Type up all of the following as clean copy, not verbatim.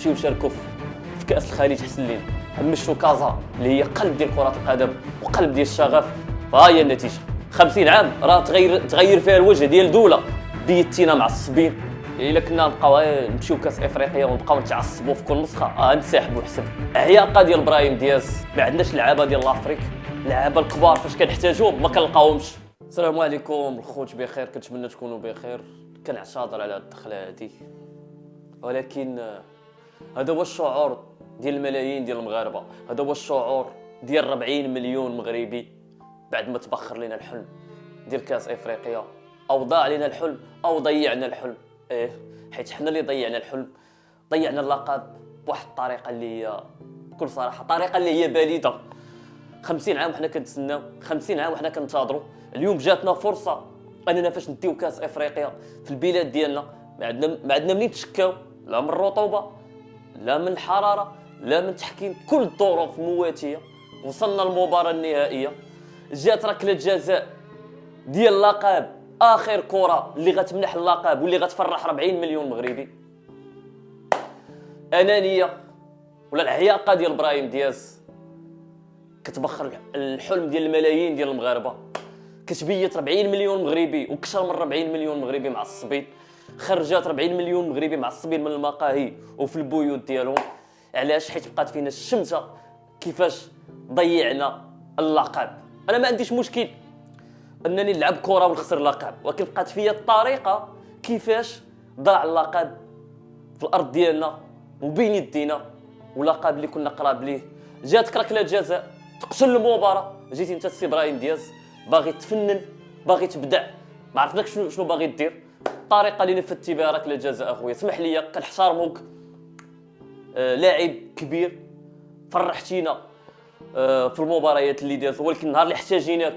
نمشيو نشاركوا في كاس الخليج حسن لينا، همشوا كازا اللي هي قلب ديال كره القدم وقلب ديال الشغف. فها هي النتيجه، 50 عام راه تغير فيها الوجه ديال دوله بيتينا معصبين. الا كنا نبقاو نمشيو كاس افريقيا ونبقاو نتعصبوا في كل نسخه نسحبوا حسن. عياقه ديال ابراهيم دياز، ما عندناش لعابه ديال لافريك، اللعابه الكبار فاش كنحتاجوهم ما كنلقاوهمش. السلام عليكم الخوت، بخير، كنتمنى تكونوا بخير. كنعتذر على الدخله هذه، ولكن هذا هو الشعور ديال الملايين ديال المغاربه، هذا هو الشعور ديال 40 مليون مغربي بعد ما تبخر لنا الحلم ديال كاس افريقيا، او ضاع لنا الحلم او ضيعنا الحلم. حيت حنا اللي ضيعنا الحلم، ضيعنا اللقب بواحد الطريقه اللي هي بكل صراحه طريقه اللي هي باليده. 50 عام وحنا كنتسناو، 50 عام وحنا كنتظروا. اليوم جاتنا فرصه اننا فاش نديو كاس افريقيا في البلاد ديالنا ما عندنا منين تشكاو، لا من الرطوبه لا من الحراره لا من تحكيم، كل الظروف مواتيه. وصلنا للمباراه النهائيه، جات ركله جزاء ديال اللقب، اخر كره اللي غتمنح اللقب واللي غتفرح 40 مليون مغربي. انانيه ولا العياقه ديال ابراهيم دياز كتبخر الحلم ديال الملايين ديال المغاربه، كتبيت 40 مليون مغربي وكثر من 40 مليون مغربي معصبين. خرجات 40 مليون مغربي معصبين من المقاهي وفي البيوت ديالهم. علاش؟ حيت بقات فينا الشمته كيفاش ضيعنا اللقب. انا ما عنديش مشكل انني نلعب كره ونخسر اللقب، ولكن بقات فيا الطريقه كيفاش ضاع اللقب في الارض ديالنا وبين يدينا، ولقب اللي كنا قراب ليه. جاتك ركله جزاء تقتل المباراه، جيتي انت السي ابراهيم دياز باغي تفنن، باغي تبدع، ما عرفناك شنو باغي دير. الطريقه اللي نفذتي بها ركله جزاء اخويا، اسمح لي، كنحترموك، لاعب كبير، فرحتينا في المباريات اللي دازت، ولكن النهار اللي احتاجيناك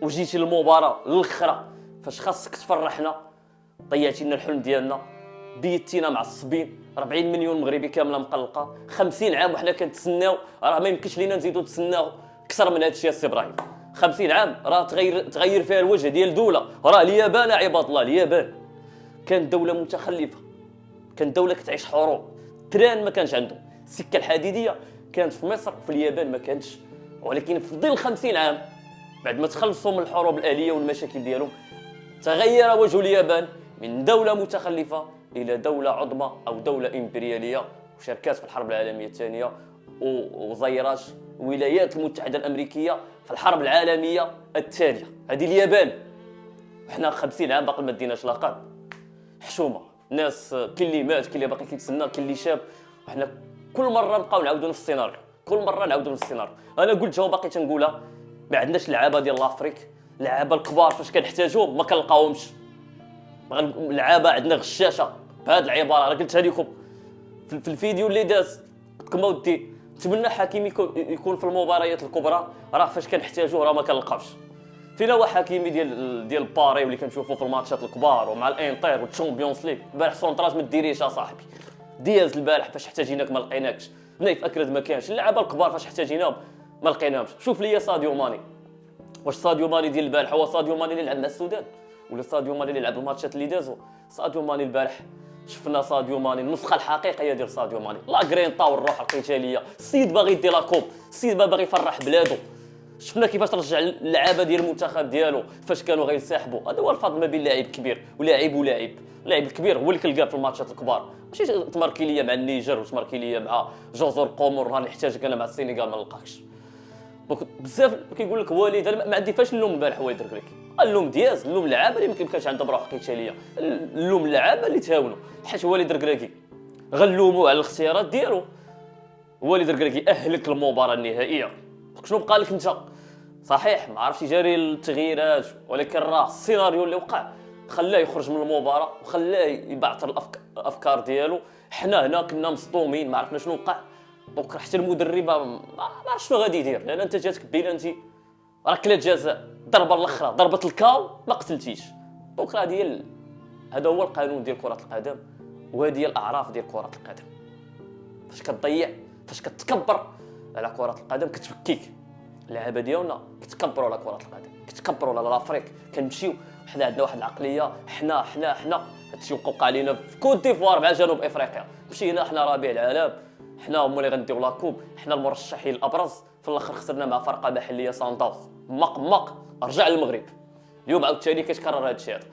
وجيتي للمباراه الاخرى فاش خاصك تفرحنا ضيعتي لنا الحلم ديالنا، بيتينا معصبين. 40 مليون مغربي كامله مقلقه، 50 عام وحنا كنتسناو، راه ما يمكنش لينا نزيدو نتسناو اكثر من هذا الشيء السي ابراهيم. 50 عام راه تغير فيها الوجه ديال دوله. راه اليابان عباد الله، اليابان كانت دوله متخلفه، كانت دوله كتعيش حروب، تران ما كانش عندهم، السكه الحديديه كانت في مصر وفي اليابان ما كانتش. ولكن في ظل 50 عام بعد ما تخلصوا من الحروب الاهليه والمشاكل ديالهم، تغير وجه اليابان من دوله متخلفه الى دوله عظمى او دوله امبرياليه، وشاركات في الحرب العالميه الثانيه وزيرات الولايات المتحده الامريكيه في الحرب العالميه الثانيه. هذه اليابان، وحنا 50 عام باقي ما ديناش لقب. حشومه الناس، كاين اللي مات، كاين اللي باقي كيتسنى، كاين اللي شاب، وحنا كل مره نبقاو نعاودوا نفس السيناريو، كل مره نعاودوا نفس السيناريو. انا قلتها وباقي تنقولها، ما عندناش لعابه ديال لافريك، اللعابه الكبار فاش كنحتاجوهم ما كنلقاوهمش. لعابه عندنا غشاشه بهذه العباره، راه قلتها لكم في الفيديو اللي داز. كما ودي نتمنى حكيمي يكون في المباريات الكبرى، راه فاش كنحتاجوه راه ما كنلقاوش. فينا هو حكيمي ديال باري واللي كنشوفوه في الماتشات الكبار ومع الانتر والتشامبيونز ليغ. البارح سونطراج ما ديريش اصاحبي، دياز البارح فاش احتاجيناك ما لقيناكش، نايف اكرد ما كانش، اللعابه الكبار فاش احتاجيناهم ما لقيناهمش. شوف لي ساديو ماني، واش ساديو ماني ديال البارح هو ساديو ماني اللي لعب مع السودان، ولا ساديو ماني اللي لعب الماتشات اللي دازوا؟ ساديو ماني البارح شفنا ساديو ماني النسخه الحقيقيه ديال ساديو ماني، لا غرينطا والروح القتاليه. السيد باغي يدي لاكوب، السيد باغي يفرح بلادو. شفنا كيفاش رجع اللعابه ديال المنتخب ديالو فاش كانوا غينسحبوا. هذا هو الفضل ما بين لاعب كبير ولاعب اللاعب الكبير هو اللي كيلقى في الماتشات الكبار، ماشي تماركي ليا مع النيجر وتماركي ليا مع جزر القمر، نهار اللي احتاجك انا مع السنغال ما نلقاكش. بزاف كيقول لك والد، انا ما عندي فاش نلوم البارح والد ركريك، اللوم دياز، اللوم اللعابه اللي ما كانش عندهم روح قتاليه، اللوم اللعابه اللي تهاونوا. حيت والد ركراكي غنلوموا على الاختيارات ديالو. والد ركراكي اهلك المباراه النهائيه، شنو بقى لك انت؟ صحيح ما عرفتش يجاري التغييرات، ولكن راه السيناريو اللي وقع خلاه يخرج من المباراه وخلاه يبعثر الافكار ديالو. حنا هنا كنا مصدومين، ما عرفنا شنو وقع. دونك حتى المدرب ما عرف شنو غادي يدير، لان انت جاتك بيلانتي، ركله جزاء، ضربه الاخرى، ضربه الكاو، ما قتلتيش. دونك هذا هو القانون ديال كره القدم، وهذه هي الاعراف ديال كره القدم. فاش كتضيع، فاش كتكبر على كره القدم كتفكيك. اللعابه ديالنا كيتكبروا على كره القدم، كيتكبروا على لافريك. كنمشيو حنا عندنا واحد العقليه، حنا هادشي وقع علينا في كوت ديفوار مع جنوب افريقيا. مشينا حنا ربيع العالم، حنا هما اللي غنديو لاكوب، حنا المرشحين الابرز. في الاخر خسرنا مع فرقه محليه سانتاوس، مق رجع للمغرب. اليوم عاوتاني كيتكرر هذا الشيء هذا.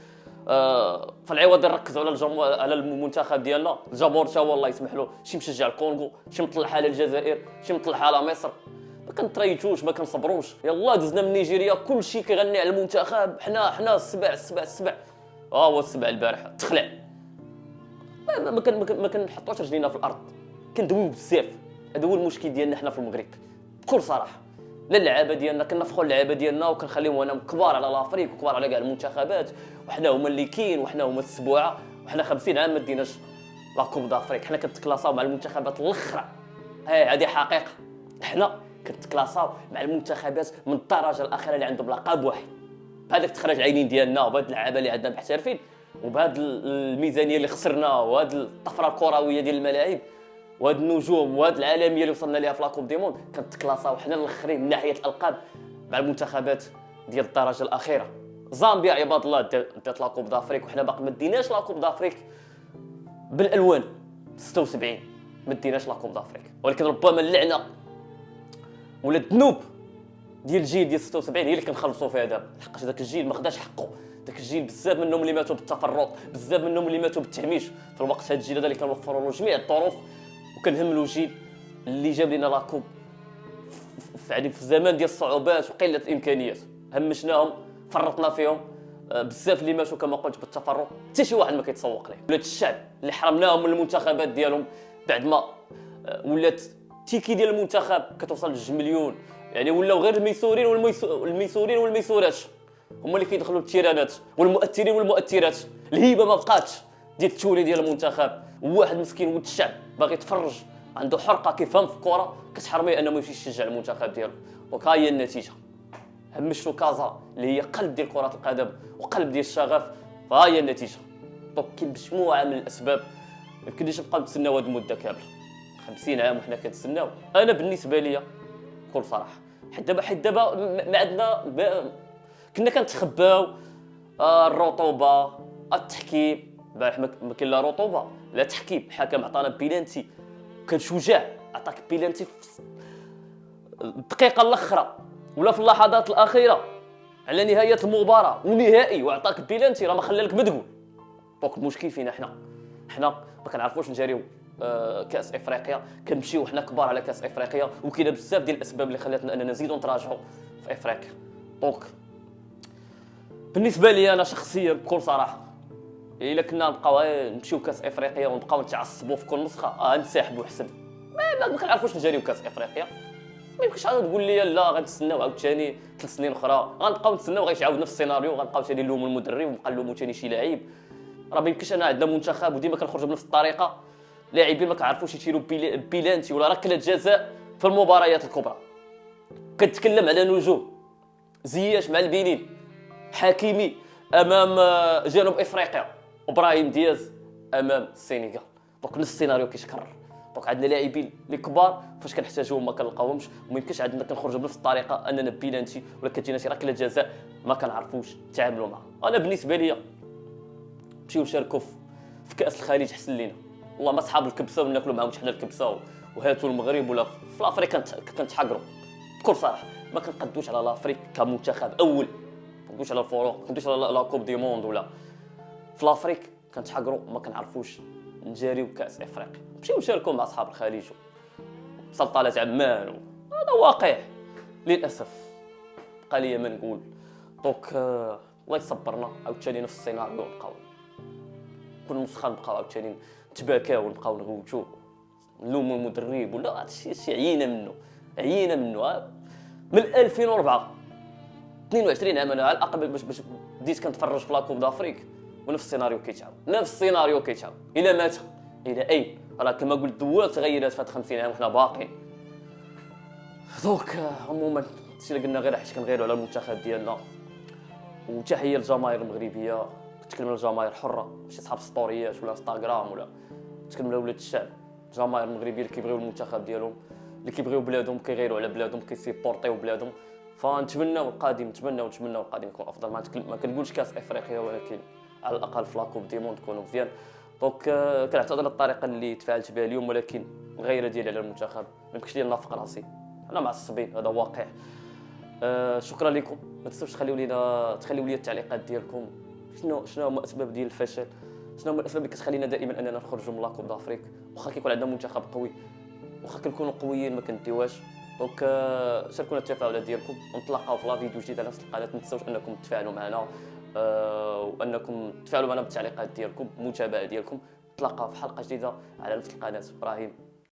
فالعوض نركزوا على الجمهور، على المنتخب ديالنا. الجمهور تا هو الله يسمح له، شي مشجع الكونغو، شي مطلع على الجزائر، شي مطلع على مصر. ما كنتريتوش، ما كنصبروش. يلا دزنا من نيجيريا كلشي كيغني على المنتخب، حنا السبع. هو السبع البارح تخلع. ما كنحطوش رجلينا في الارض، كندويو بزاف. هذا هو المشكل ديالنا حنا في المغرب بكل صراحه. لا اللعابه ديالنا كنفخوا اللعابه ديالنا وكنخليهم انا كبار على لافريك وكبار على كاع المنتخبات، وحنا هما اللي كاين، وحنا هما السبوعه، وحنا 50 عام ما ديناش لا كوب دافريك. حنا كنتكلاصاو مع المنتخبات الاخرى، هذه حقيقه. حنا كنتكلاصاو مع المنتخبات من الدرجه الاخيره اللي عندهم لقب واحد، بهذاك تخرج عينين ديالنا وبهاد اللعابه اللي عندنا محترفين وبهاد الميزانيه اللي خسرنا وهاد الطفره الكرويه ديال الملاعب وهاد النجوم وهاد العالميه اللي وصلنا ليها في لاكوب دي موند. كنتكلاصاو حنا الاخرين من ناحيه الالقاب مع المنتخبات ديال الدرجه الاخيره. زامبيا عباد الله دات لاكوب دافريك وحنا باقي ما ديناش لاكوب دافريك بالالوان. 76 ما ديناش لاكوب دافريك، ولكن ربما اللعنه ولا الذنوب ديال الجيل ديال 76 هي اللي كنخلصوا فيها دابا، لحقاش داك الجيل ما خداش حقه. داك الجيل بزاف منهم اللي ماتوا بالتفرط، بزاف منهم اللي ماتوا بالتهميش في الوقت. هذا الجيل هذا اللي كنوفروا له جميع الظروف وكنهملوا جيل اللي جاب لنا لاكوب يعني في زمان ديال الصعوبات وقله الامكانيات. همشناهم، فرطنا فيهم بزاف اللي ماتوا كما قلت بالتفرط، حتى شي واحد ما كيتسوق ليه. ولات الشعب اللي حرمناهم من المنتخبات ديالهم بعد ما ولات التيكي ديال المنتخب كتوصل ل2 مليون. يعني ولاو غير الميسورين والميسورات هما اللي كيدخلوا التيرانات، والمؤثرين والمؤثرات. الهيبه ما بقاتش ديال التولي ديال المنتخب. وواحد مسكين ولد الشعب باغي يتفرج عنده حرقه كيفهم في الكره كتحرميه انه يمشي يشجع المنتخب ديالو. وكا هي النتيجه، همشتو كازا اللي هي قلب ديال كره القدم وقلب ديال الشغف. فها هي النتيجه. دونك كاين مجموعه من الاسباب. ما يمكنليش نبقاو نتسناو هذه المده كامله 50 عام وحنا كنتسناو. انا بالنسبه ليا بكل صراحه حيت دابا ما عندنا كنا كنتخباو الرطوبه، التحكيم. البارح ما كاين لا رطوبه لا تحكيم. الحكم عطانا بيلانتي، كان شجاع، عطاك بيلانتي في الدقيقه الاخيره ولا في اللحظات الاخيره على نهايه المباراه ونهائي، وعطاك بيلانتي راه ما خلالك ما تقول. دونك المشكل فينا حنا ما كنعرفوش نجاريو كاس افريقيا. كنمشيو حنا كبار على كاس افريقيا وكاينه بزاف ديال الاسباب اللي خلاتنا اننا نزيدو نتراجعوا في افريقيا. دونك بالنسبه لي انا شخصيا بكل صراحه الا كنا نبقاو نمشيو كاس افريقيا ونبقاو نتعصبوا في كل نسخه نسحبوا حسن. ما كنعرفوش نجاريو كاس افريقيا. ما يمكنش عاد تقول لي لا غنتسناو عاوتاني 3 سنين اخرى، غنبقاو نتسناو غيتعاود نفس السيناريو، غنبقاو ثاني نلوموا المدرب ونبقى نلوموا ثاني شي لاعب. راه ما يمكنش. انا عندنا منتخب وديما كنخرجوا بنفس الطريقه، لاعبين ما كيعرفوش يشيلوا بيلانتي ولا ركله جزاء في المباريات الكبرى. كنتكلم على نجوم زياش مع البنين، حكيمي امام جنوب افريقيا، وابراهيم دياز امام السنغال. دونك نفس السيناريو كيتكرر. دونك عندنا لاعبين اللي كبار فاش كنحتاجوهم ما كنلقاوهمش، وما يمكنش عندنا كنخرجوا بنفس الطريقه اننا بيلانتي ولا كتجينا شي ركله جزاء ما كنعرفوش نتعاملوا معها. انا بالنسبه لي نمشيو نشاركوا في كاس الخليج احسن لينا. والله ما صحاب الكبسه وناكلوا معاهم حنا الكبسه وهاتوا المغرب ولا في الافريق كنتحقروا بكل صراحه. ما كنقدوش على الافريق كمنتخب اول، ما كنقدوش على الفرق، ما كنقدوش على لا كوب دي موند ولا في الافريق كنتحقروا. ما كنعرفوش نجاريو كاس افريقيا. نمشيو نشاركوا مع اصحاب الخليج سلطنه عمان هذا واقع للاسف. بقى لي ما نقول. دونك الله يصبرنا عاوتاني نفس السيناريو نبقاو كل نسخه نبقاو عاوتاني نتباكاو ونبقاو نغوتو نلوموا المدرب ولا هادشي عيينا منه من 2004 22 عام. انا على الاقل باش بديت كنتفرج في لاكوب دافريك ونفس السيناريو كيتعاود الى مات الى اين. راه كما قلت الدول تغيرات في هاد 50 عام وحنا باقيين. دونك عموما هادشي اللي قلنا غير حيت كنغيروا على المنتخب ديالنا. وتحيه للجماهير المغربيه، كتكلم على الجماهير حره ماشي صحاب ستوريات ولا انستغرام ولا كتكلم على ولاد الشعب. الجماهير المغربيه اللي كيبغيو المنتخب ديالهم، اللي كيبغيو بلادهم، كيغيروا على بلادهم، كيسيبورطيو بلادهم. فنتمناو القادم، نتمناو القادم يكون افضل. ما كنقولش كاس افريقيا، ولكن على الاقل في لاكوب دي موند نكونوا مزيان. دونك كنعتذر على الطريقه اللي تفاعلت بها اليوم، ولكن الغيره ديالي على المنتخب ما يمكنش لي نافق راسي، انا معصبين، هذا واقع. شكرا لكم. ما تنسوش تخليوا لي التعليقات ديالكم. شنو هما الاسباب ديال الفشل؟ شنو هما الاسباب اللي كتخلينا دائما اننا نخرجوا من لاكوب دافريك واخا كيكون عندنا منتخب قوي، واخا كنكونوا قويين ما كنديوهاش؟ دونك شاركونا التفاعلات ديالكم، ونتلاقاو في لا فيديو جديده على نفس القناه. ما تنساوش انكم تفاعلوا معنا، وانكم تفاعلوا معنا بالتعليقات ديالكم، المتابعه ديالكم. نتلاقاو في حلقه جديده على نفس القناه. ابراهيم.